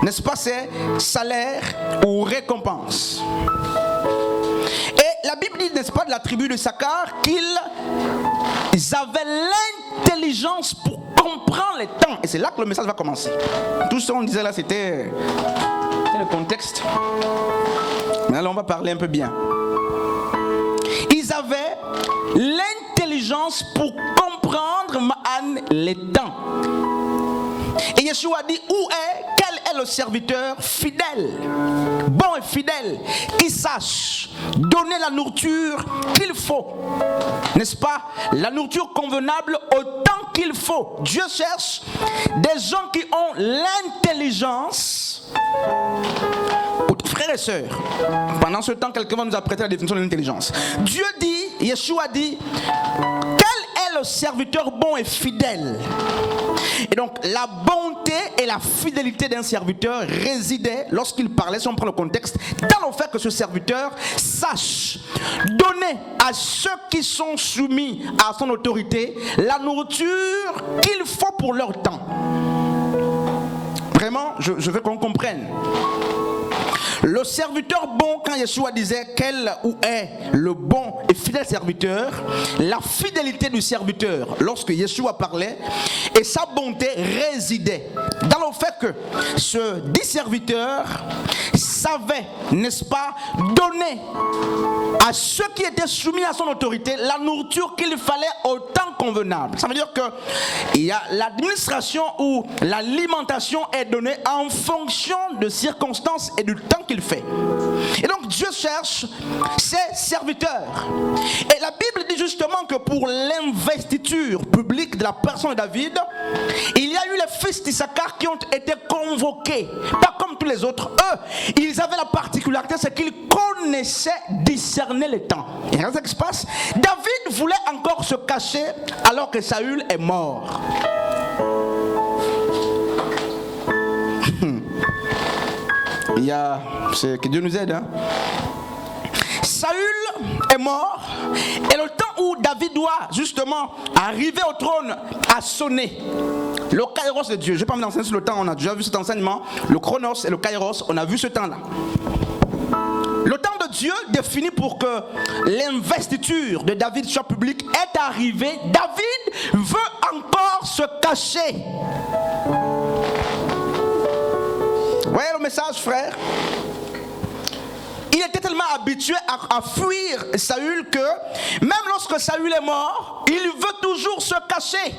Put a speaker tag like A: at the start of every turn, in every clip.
A: n'est-ce pas, c'est salaire ou récompense. Et la Bible dit, n'est-ce pas, de la tribu de Issachar, qu'ils avaient l'intelligence pour comprendre les temps. Et c'est là que le message va commencer. Tout ce qu'on disait là, c'était le contexte. Mais là, on va parler un peu bien. Ils avaient l'intelligence pour comprendre les temps. Et Yeshua dit, quel est le serviteur fidèle, bon et fidèle, qui sache donner la nourriture qu'il faut, n'est-ce pas, la nourriture convenable au temps qu'il faut. Dieu cherche des gens qui ont l'intelligence. Frères et sœurs, pendant ce temps, quelqu'un va nous apprêter la définition de l'intelligence. Dieu dit, Yeshua dit, quel est le serviteur bon et fidèle? Et donc, la bonté et la fidélité d'un serviteur résidaient, lorsqu'il parlait, si on prend le contexte, dans le fait que ce serviteur sache donner à ceux qui sont soumis à son autorité la nourriture qu'il faut pour leur temps. Vraiment, je veux qu'on comprenne. Le serviteur bon, quand Yeshua disait quel ou est le bon et fidèle serviteur, la fidélité du serviteur, lorsque Yeshua parlait, et sa bonté résidait dans le fait que ce dit serviteur savait, n'est-ce pas, donner à ceux qui étaient soumis à son autorité la nourriture qu'il fallait au temps convenable. Ça veut dire que il y a l'administration ou l'alimentation est donnée en fonction de circonstances et du temps qu'il fait. Et donc Dieu cherche ses serviteurs. Et la Bible dit justement que pour l'investiture publique de la personne de David, il y a eu les fils d'Issachar qui ont été convoqués. Pas comme tous les autres. Eux, ils avaient la particularité, c'est qu'ils connaissaient discerner les temps. Et regardez ce qui se passe. David voulait encore se cacher alors que Saül est mort. C'est que Dieu nous aide. Saül est mort et le temps où David doit justement arriver au trône a sonné. Le kairos de Dieu, je ne vais pas me lancer sur le temps, on a déjà vu cet enseignement. Le chronos et le kairos, on a vu ce temps-là. Le temps de Dieu défini pour que l'investiture de David soit publique est arrivé. David veut encore se cacher. Vous voyez le message, frère? Il était tellement habitué à fuir Saül que même lorsque Saül est mort, il veut toujours se cacher.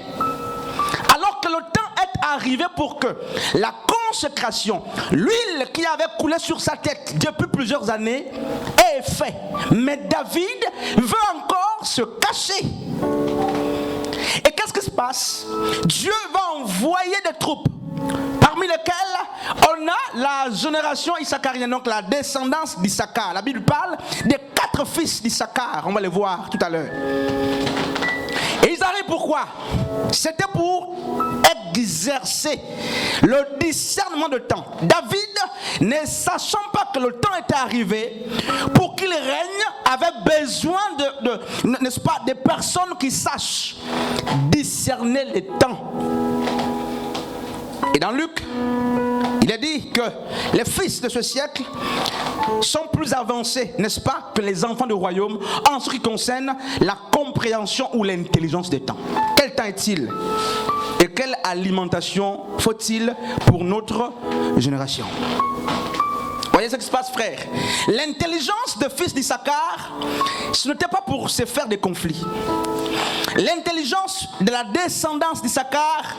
A: Alors que le temps est arrivé pour que la consécration, l'huile qui avait coulé sur sa tête depuis plusieurs années, ait effet. Mais David veut encore se cacher. Et qu'est-ce qui se passe? Dieu va envoyer des troupes, parmi lesquelles on a la génération issacharienne, donc la descendance d'Issachar. La Bible parle des 4 fils d'Issachar, on va les voir tout à l'heure. Et ils arrivent pourquoi? C'était pour exercer le discernement de temps. David, ne sachant pas que le temps était arrivé, pour qu'il règne, avait besoin n'est-ce pas, des personnes qui sachent discerner les temps. Et dans Luc, il est dit que les fils de ce siècle sont plus avancés, n'est-ce pas, que les enfants du royaume en ce qui concerne la compréhension ou l'intelligence des temps. Quel temps est-il? Et quelle alimentation faut-il pour notre génération? Voyez ce qui se passe, frère. L'intelligence de fils d'Issachar, ce n'était pas pour se faire des conflits. L'intelligence de la descendance d'Issachar,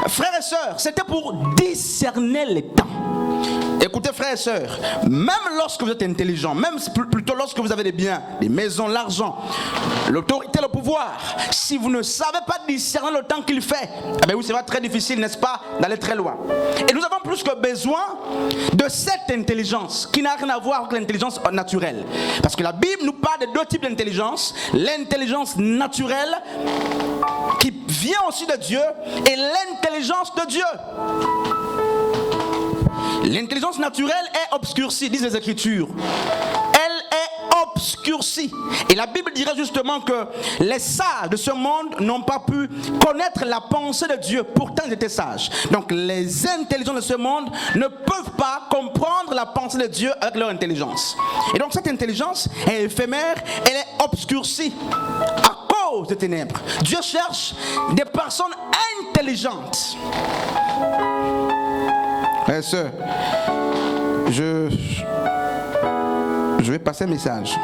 A: frères et sœurs, c'était pour discerner les temps. Écoutez, frères et sœurs, même lorsque vous êtes intelligent, même plutôt lorsque vous avez des biens, des maisons, l'argent, l'autorité, le pouvoir, si vous ne savez pas discerner le temps qu'il fait, eh bien oui, c'est vrai, très difficile, n'est-ce pas, d'aller très loin. Et nous avons plus que besoin de cette intelligence qui n'a rien à voir avec l'intelligence naturelle. Parce que la Bible nous parle de 2 types d'intelligence. L'intelligence naturelle qui vient aussi de Dieu et l'intelligence de Dieu. L'intelligence naturelle est obscurcie, disent les Écritures. Elle est obscurci. Et la Bible dirait justement que les sages de ce monde n'ont pas pu connaître la pensée de Dieu. Pourtant, ils étaient sages. Donc, les intelligents de ce monde ne peuvent pas comprendre la pensée de Dieu avec leur intelligence. Et donc, cette intelligence est éphémère, elle est obscurcie à cause des ténèbres. Dieu cherche des personnes intelligentes. Frères et sœurs, je vais passer un message.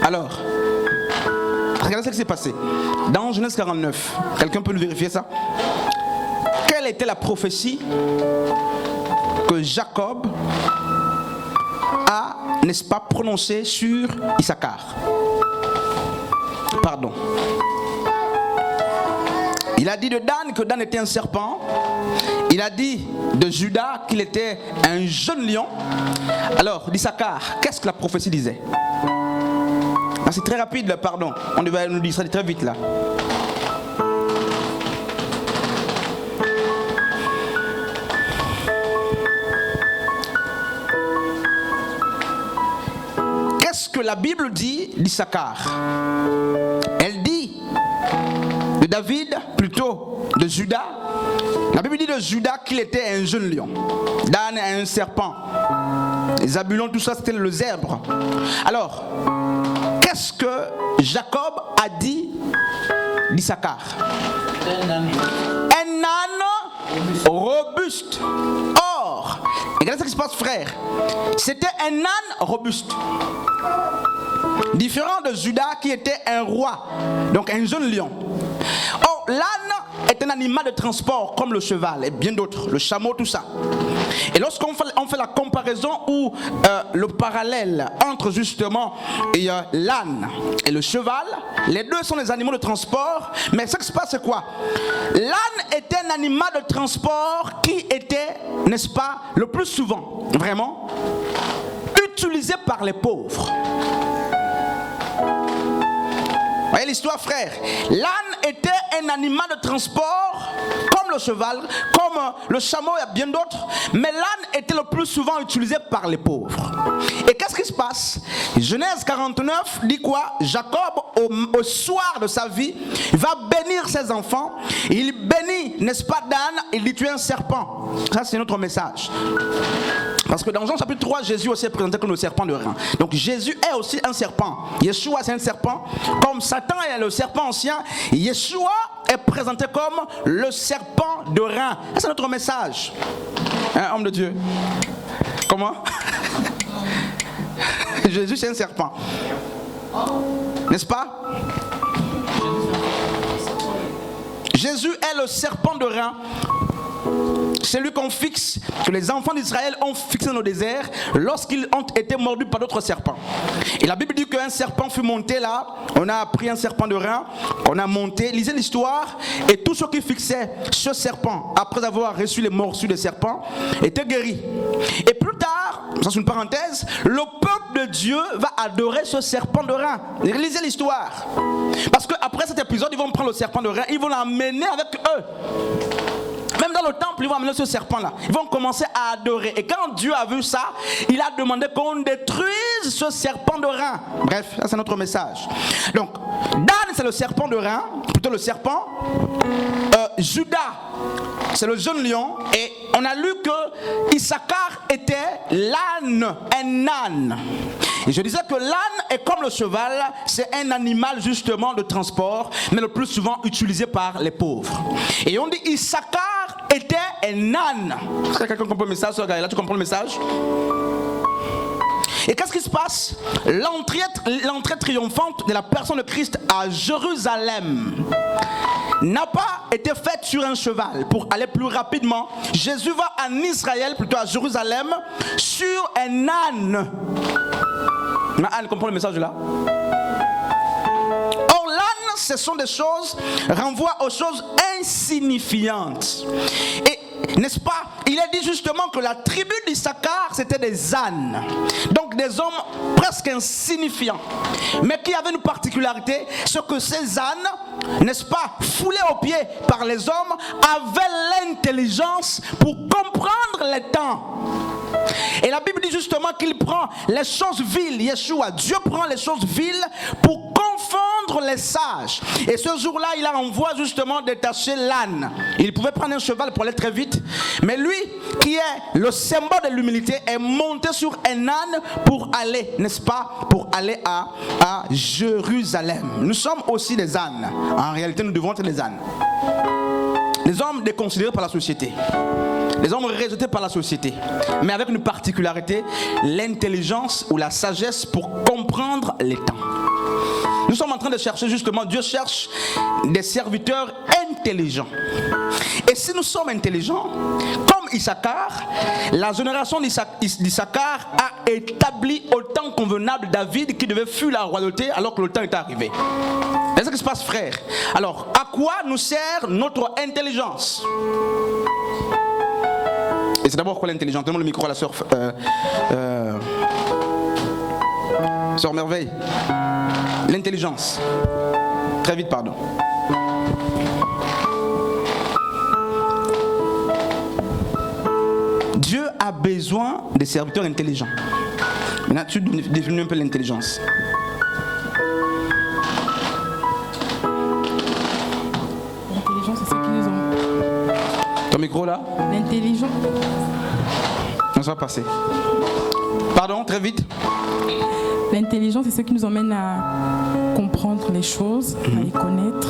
A: Alors, regardez ce qui s'est passé. Dans Genèse 49, quelqu'un peut nous vérifier ça? Quelle était la prophétie que Jacob a, n'est-ce pas, prononcée sur Issachar? Pardon. Il a dit de Dan que Dan était un serpent. Il a dit de Judas qu'il était un jeune lion. Alors, d'Issachar, qu'est-ce que la prophétie disait? Ah, c'est très rapide là, pardon. On devait nous dire ça très vite là. Qu'est-ce que la Bible dit d'Issachar? Elle dit de David, plutôt de Judas. La Bible dit de Judas qu'il était un jeune lion. Dan un serpent. Les Zabulon, tout ça c'était le zèbre. Alors, qu'est-ce que Jacob a dit d'Issachar? Un âne robuste. Or, regardez ce qui se passe, frère. C'était un âne robuste. Différent de Judas qui était un roi, donc un jeune lion. Or, l'âne est un animal de transport comme le cheval et bien d'autres, le chameau, tout ça. Et lorsqu'on fait la comparaison ou le parallèle entre justement l'âne et le cheval, les deux sont des animaux de transport, mais ce qui se passe c'est quoi? L'âne était un animal de transport qui était, n'est-ce pas, le plus souvent, vraiment, utilisé par les pauvres. Voyez l'histoire, frère. L'âne était un animal de transport comme le cheval, comme le chameau et bien d'autres, mais l'âne était le plus souvent utilisé par les pauvres. Et qu'est-ce qui se passe? Genèse 49 dit quoi? Jacob, au soir de sa vie, va bénir ses enfants. Il bénit, n'est-ce pas, Dan? Il dit tu es un serpent. Ça, c'est notre message. Parce que dans Jean chapitre 3, Jésus aussi est présenté comme le serpent de rein. Donc Jésus est aussi un serpent. Yeshua c'est un serpent. Comme Satan est le serpent ancien, Yeshua est présenté comme le serpent de rein. C'est notre message. Hein, homme de Dieu? Comment? Jésus c'est un serpent. N'est-ce pas? Jésus est le serpent de rein. C'est lui qu'on fixe, que les enfants d'Israël ont fixé dans le désert lorsqu'ils ont été mordus par d'autres serpents. Et la Bible dit qu'un serpent fut monté là, on a pris un serpent de rein, on a monté, lisez l'histoire, et tous ceux qui fixaient ce serpent, après avoir reçu les morsures des serpents, étaient guéris. Et plus tard, ça c'est une parenthèse, le peuple de Dieu va adorer ce serpent de rein. Lisez l'histoire. Parce qu'après cet épisode, ils vont prendre le serpent de rein, ils vont l'emmener avec eux. Même dans le temple, ils vont amener ce serpent-là. Ils vont commencer à adorer. Et quand Dieu a vu ça, il a demandé qu'on détruise ce serpent de rein. Bref, ça c'est notre message. Donc, Dan c'est le serpent de rein, plutôt le serpent. Judas, c'est le jeune lion. Et on a lu que Issachar était l'âne, un âne. Et je disais que l'âne est comme le cheval, c'est un animal justement de transport, mais le plus souvent utilisé par les pauvres. Et on dit Issachar était un âne. Est-ce que quelqu'un comprend le message? Là, tu comprends le message? Et qu'est-ce qui se passe? L'entrée triomphante de la personne de Christ à Jérusalem n'a pas été faite sur un cheval. Pour aller plus rapidement, Jésus va en Israël, plutôt à Jérusalem, sur un âne. Anne comprend le message là? Or l'âne, ce sont des choses, renvoie aux choses insignifiantes. Et n'est-ce pas? Il a dit justement que la tribu d'Issachar, c'était des ânes. Donc des hommes presque insignifiants. Mais qui avaient une particularité, c'est que ces ânes, n'est-ce pas, foulés aux pieds par les hommes, avaient l'intelligence pour comprendre les temps. Et la Bible dit justement qu'il prend les choses viles, Yeshua, Dieu prend les choses viles pour confondre les sages. Et ce jour-là, il envoie justement détacher l'âne. Il pouvait prendre un cheval pour aller très vite, mais lui, qui est le symbole de l'humilité, est monté sur un âne pour aller, n'est-ce pas, pour aller à Jérusalem. Nous sommes aussi des ânes. En réalité, nous devons être des ânes. Les hommes déconsidérés par la société. Les hommes rejetés par la société, mais avec une particularité, l'intelligence ou la sagesse pour comprendre les temps. Nous sommes en train de chercher justement, Dieu cherche des serviteurs intelligents. Et si nous sommes intelligents, comme Issachar, la génération d'Issachar a établi au temps convenable David qui devait fuir la royauté alors que le temps était arrivé. C'est ce qui se passe, frère. Alors, à quoi nous sert notre intelligence? Et c'est d'abord quoi l'intelligence? Donne-moi le micro à la sœur Merveille. L'intelligence. Très vite, pardon. Dieu a besoin des serviteurs intelligents. Maintenant, tu définis un peu l'intelligence.
B: L'intelligence, c'est ce qui nous ont...
A: Ton micro là?
B: L'intelligence.
A: On va passer. Pardon, très vite.
B: L'intelligence, c'est ce qui nous emmène à comprendre les choses, à les connaître.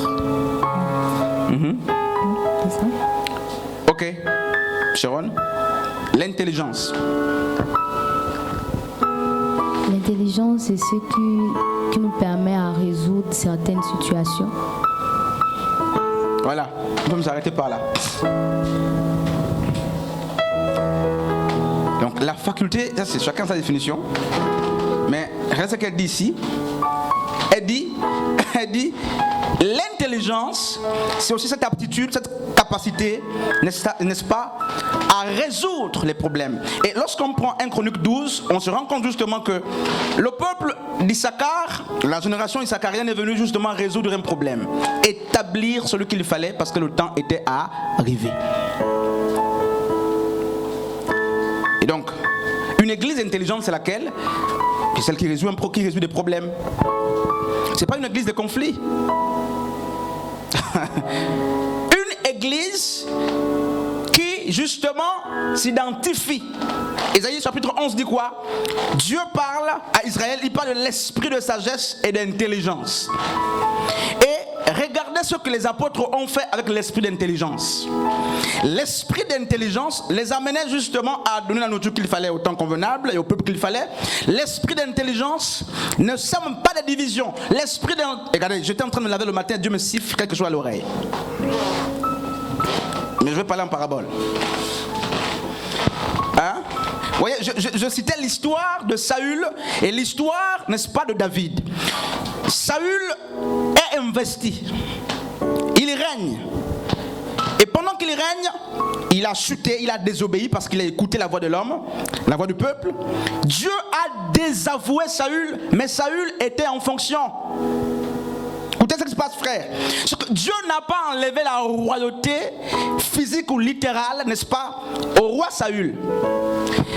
B: C'est ça.
A: Ok. Sharon, l'intelligence.
C: L'intelligence, c'est ce qui nous permet à résoudre certaines situations.
A: Voilà, on peut nous arrêter par là. Donc la faculté, ça c'est chacun sa définition. Mais regarde ce qu'elle dit ici. Elle dit, l'intelligence, c'est aussi cette aptitude, cette capacité, n'est-ce pas, à résoudre les problèmes. Et lorsqu'on prend 1 Chronique 12, on se rend compte justement que le peuple d'Issachar, la génération issacharienne est venue justement résoudre un problème, établir celui qu'il fallait parce que le temps était arrivé. Et donc, une église intelligente, c'est laquelle? C'est celle qui résout des problèmes. C'est pas une église de conflit. Une église qui justement s'identifie. Ésaïe chapitre 11 dit quoi? Dieu parle à Israël, il parle de l'esprit de sagesse et d'intelligence. Et regardez ce que les apôtres ont fait avec l'esprit d'intelligence. L'esprit d'intelligence les amenait justement à donner la nourriture qu'il fallait au temps convenable et au peuple qu'il fallait. L'esprit d'intelligence ne sème pas de division. L'esprit d'intelligence... Regardez, j'étais en train de me laver le matin, Dieu me siffle quelque chose à l'oreille. Mais je vais parler en parabole. Hein? Vous voyez, je citais l'histoire de Saül et l'histoire, n'est-ce pas, de David. Saül est investi. Il règne. Et pendant qu'il règne, il a chuté, il a désobéi parce qu'il a écouté la voix de l'homme, la voix du peuple. Dieu a désavoué Saül, mais Saül était en fonction. Écoutez ce qui se passe, frère. Dieu n'a pas enlevé la royauté physique ou littérale, n'est-ce pas, au roi Saül.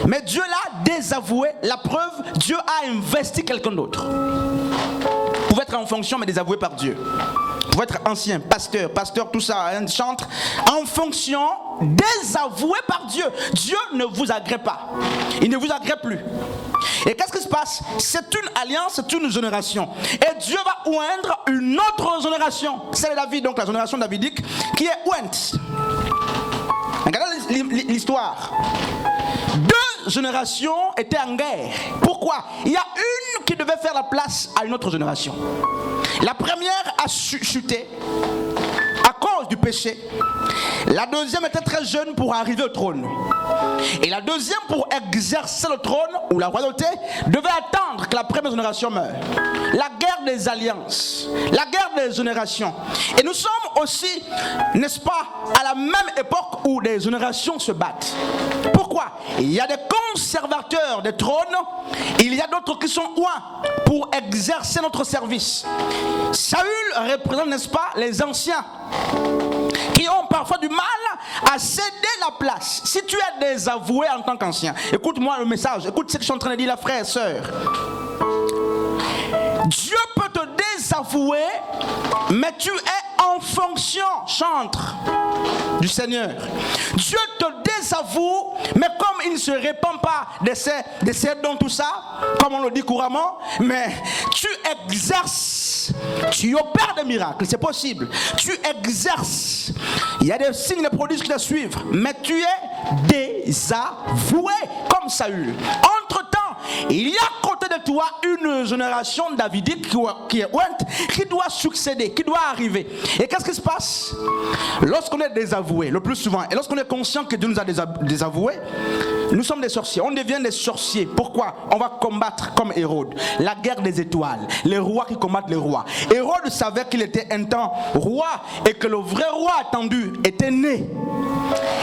A: Mais Dieu l'a désavoué. La preuve, Dieu a investi quelqu'un d'autre. Vous pouvez être en fonction, mais désavoué par Dieu. Vous pouvez être ancien, pasteur, tout ça, un chantre, en fonction, désavoué par Dieu. Dieu ne vous agrée pas. Il ne vous agrée plus. Et qu'est-ce qui se passe? C'est une alliance, c'est une génération. Et Dieu va oindre une autre génération. C'est David, donc la génération davidique, qui est ointe. Regardez l'histoire. Deux générations étaient en guerre. Pourquoi? Il y a une qui devait faire la place à une autre génération. La première a chuté à cause du péché. La deuxième était très jeune pour arriver au trône. Et la deuxième, pour exercer le trône ou la royauté, devait attendre que la première génération meure. La guerre des alliances, la guerre des générations. Et nous sommes aussi, n'est-ce pas, à la même époque où des générations se battent. Pourquoi? Il y a des conservateurs des trônes, il y a d'autres qui sont loin pour exercer notre service. Saül représente, n'est-ce pas, les anciens qui ont parfois du mal à céder la place. Si tu es désavoué en tant qu'ancien, écoute-moi le message, écoute ce que je suis en train de dire là, frères et sœurs. Dieu peut te désavouer, mais tu es en fonction, chantre, du Seigneur. Dieu te désavoue, mais comme il ne se répand pas de ses dons, tout ça, comme on le dit couramment, mais tu exerces, tu opères des miracles, c'est possible. Tu exerces, il y a des signes, des prodiges qui te suivent, mais tu es désavoué, comme Saül. Entre-temps, il y a à côté de toi une génération davidique qui doit succéder, qui doit arriver. Et qu'est-ce qui se passe? Lorsqu'on est désavoué, le plus souvent, et lorsqu'on est conscient que Dieu nous a désavoués, nous sommes des sorciers, on devient des sorciers. Pourquoi? On va combattre comme Hérode, la guerre des étoiles, les rois qui combattent les rois. Hérode savait qu'il était un temps roi et que le vrai roi attendu était né.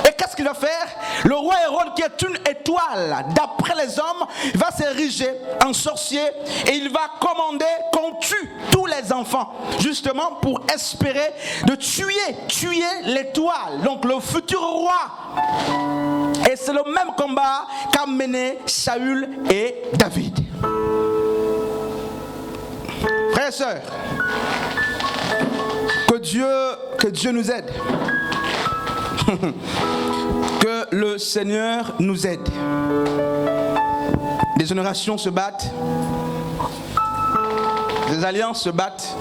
A: Et qu'est-ce qu'il va faire? Le roi Hérode, qui est une étoile d'après les hommes, va s'ériger en sorcier et il va commander qu'on tue tous les enfants, justement pour espérer de tuer l'étoile, donc le futur roi. Et c'est le même combat qu'a mené Saül et David. Frères et sœurs, que Dieu nous aide. Que le Seigneur nous aide. Des générations se battent, des alliances se battent.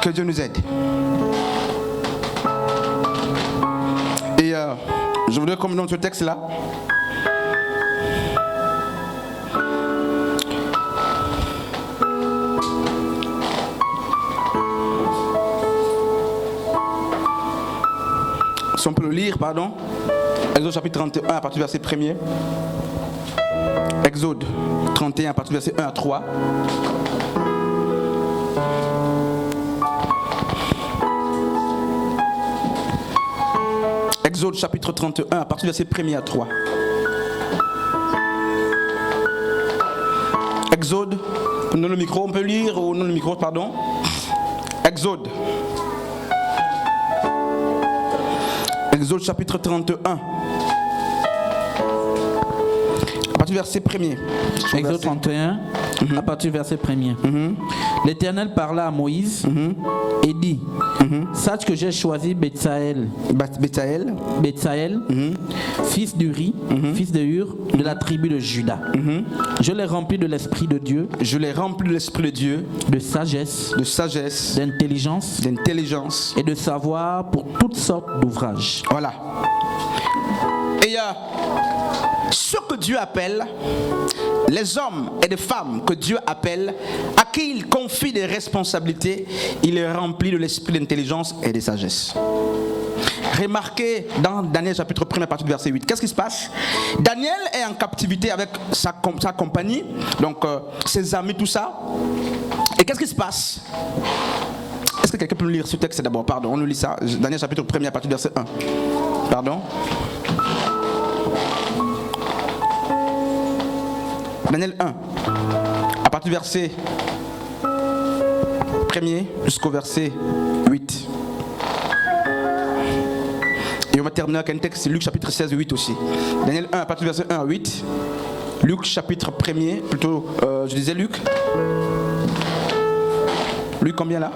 A: Que Dieu nous aide. Et je voudrais comme dans ce texte-là, si on peut le lire, pardon. Exode chapitre 31 à partir du verset 1er. Exode 31 à partir du verset 1 à 3. Exode chapitre 31 à partir du verset 1er à 3. Exode, non le micro, on peut lire, ou non le micro, pardon. Exode. Exode chapitre 31. À partir du verset 1er.
D: Exode 31, à partir du verset 1er. L'Éternel parla à Moïse et dit, sache que j'ai choisi Betsaël, fils d'Uri, fils de Hur, de la tribu de Juda. Je l'ai rempli de l'Esprit de Dieu. De sagesse. D'intelligence. Et de savoir pour toutes sortes d'ouvrages.
A: Voilà. Et ce que Dieu appelle, les hommes et les femmes que Dieu appelle, à qui il confie des responsabilités, il est rempli de l'esprit d'intelligence et de sagesse. Remarquez dans Daniel chapitre 1 à partir du verset 8, qu'est-ce qui se passe? Daniel est en captivité avec sa compagnie, donc ses amis, tout ça. Et qu'est-ce qui se passe? Est-ce que quelqu'un peut nous lire ce texte d'abord? Pardon, on nous lit ça. Daniel chapitre 1 à partir du verset 1. Pardon. Daniel 1, à partir du verset 1er jusqu'au verset 8. Et on va terminer avec un texte, c'est Luc chapitre 16, 8 aussi. Daniel 1, à partir du verset 1 à 8. Luc chapitre 1er, plutôt, je disais Luc. Luc combien là?